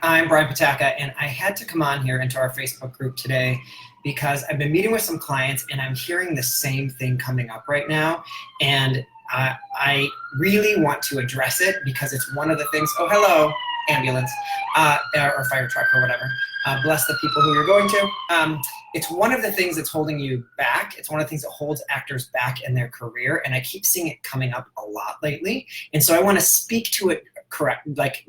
I'm Brian Pataka, and I had to come on here into our Facebook group today because I've been meeting with some clients and I'm hearing the same thing coming up right now. And I really want to address it because it's one of the things, oh, hello, ambulance, or fire truck or whatever. Bless the people who you're going to. It's one of the things that's holding you back. It's one of the things that holds actors back in their career. And I keep seeing it coming up a lot lately. And so I want to speak to it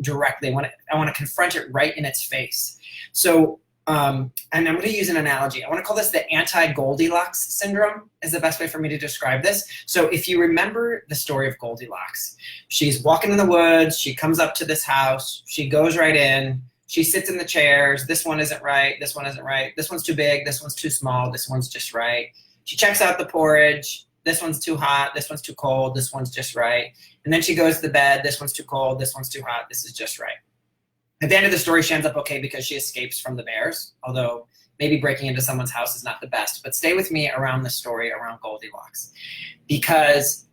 directly. I want to confront it right in its face. So, and I'm going to use an analogy. I want to call this the anti-Goldilocks syndrome is the best way for me to describe this. So if you remember the story of Goldilocks, she's walking in the woods. She comes up to this house. She goes right in. She sits in the chairs. This one isn't right. This one isn't right. This one's too big. This one's too small. This one's just right. She checks out the porridge. This one's too hot. This one's too cold. This one's just right. And then she goes to the bed. This one's too cold. This one's too hot. This is just right. At the end of the story, she ends up okay because she escapes from the bears, although maybe breaking into someone's house is not the best. But stay with me around the story around Goldilocks, because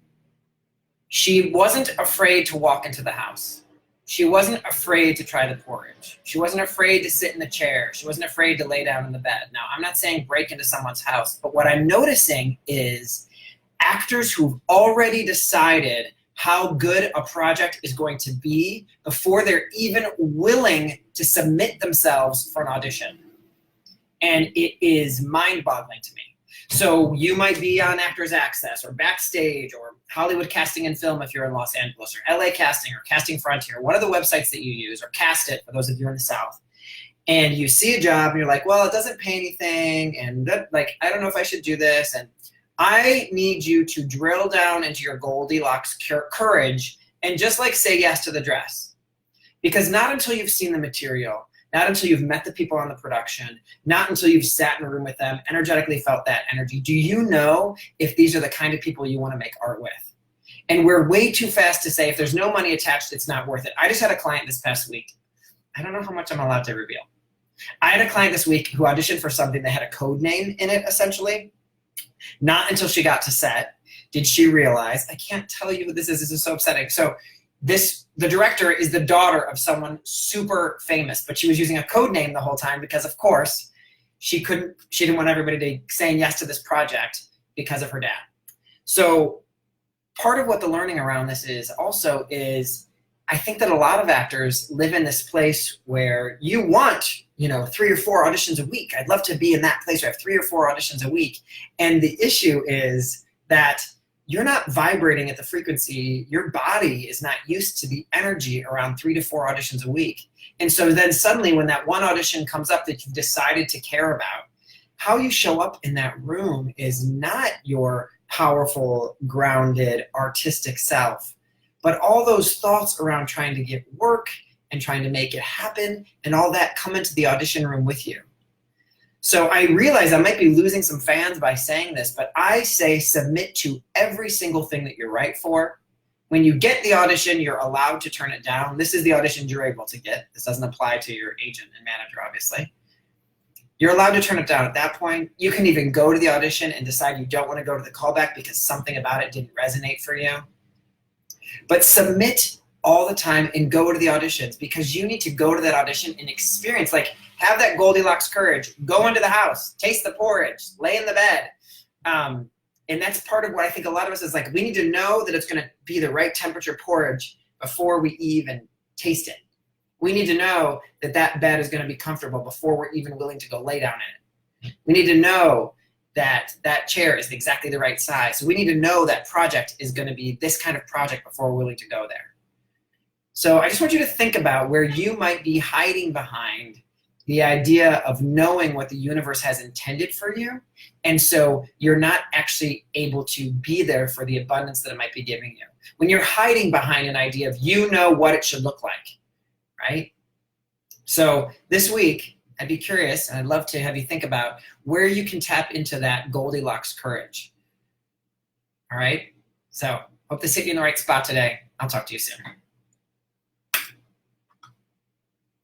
she wasn't afraid to walk into the house. She wasn't afraid to try the porridge. She wasn't afraid to sit in the chair. She wasn't afraid to lay down in the bed. Now, I'm not saying break into someone's house, but what I'm noticing is actors who've already decided how good a project is going to be before they're even willing to submit themselves for an audition. And it is mind-boggling to me. So you might be on Actors Access or Backstage or Hollywood Casting and Film if you're in Los Angeles, or LA Casting or Casting Frontier, one of the websites that you use, or Cast It for those of you in the South. And you see a job and you're like, well, it doesn't pay anything, and I don't know if I should do this. And I need you to drill down into your Goldilocks courage and just say yes to the dress. Because not until you've seen the material, not until you've met the people on the production, not until you've sat in a room with them, energetically felt that energy, do you know if these are the kind of people you want to make art with. And we're way too fast to say if there's no money attached, it's not worth it. I just had a client this past week. I don't know how much I'm allowed to reveal. I had a client this week who auditioned for something that had a code name in it, essentially. Not until she got to set did she realize, I can't tell you who this is so upsetting. So the director is the daughter of someone super famous, but she was using a code name the whole time because, of course, she didn't want everybody to saying yes to this project because of her dad. So part of what the learning around this is also is I think that a lot of actors live in this place where you want, 3 or 4 auditions a week. I'd love to be in that place where I have 3 or 4 auditions a week. And the issue is that you're not vibrating at the frequency. Your body is not used to the energy around 3 to 4 auditions a week. And so then suddenly when that one audition comes up that you've decided to care about, how you show up in that room is not your powerful, grounded, artistic self, but all those thoughts around trying to get work and trying to make it happen and all that come into the audition room with you. So I realize I might be losing some fans by saying this, but I say submit to every single thing that you're right for. When you get the audition, you're allowed to turn it down. This is the audition you're able to get. This doesn't apply to your agent and manager, obviously. You're allowed to turn it down at that point. You can even go to the audition and decide you don't want to go to the callback because something about it didn't resonate for you. But submit all the time and go to the auditions because you need to go to that audition and experience, have that Goldilocks courage, go into the house, taste the porridge, lay in the bed. And that's part of what I think a lot of us is we need to know that it's going to be the right temperature porridge before we even taste it. We need to know that that bed is going to be comfortable before we're even willing to go lay down in it. We need to know that that chair is exactly the right size. So we need to know that project is going to be this kind of project before we're willing to go there. So I just want you to think about where you might be hiding behind the idea of knowing what the universe has intended for you. And so you're not actually able to be there for the abundance that it might be giving you. When you're hiding behind an idea of what it should look like, right? So this week, I'd be curious, and I'd love to have you think about where you can tap into that Goldilocks courage. All right? So hope this hit you in the right spot today. I'll talk to you soon.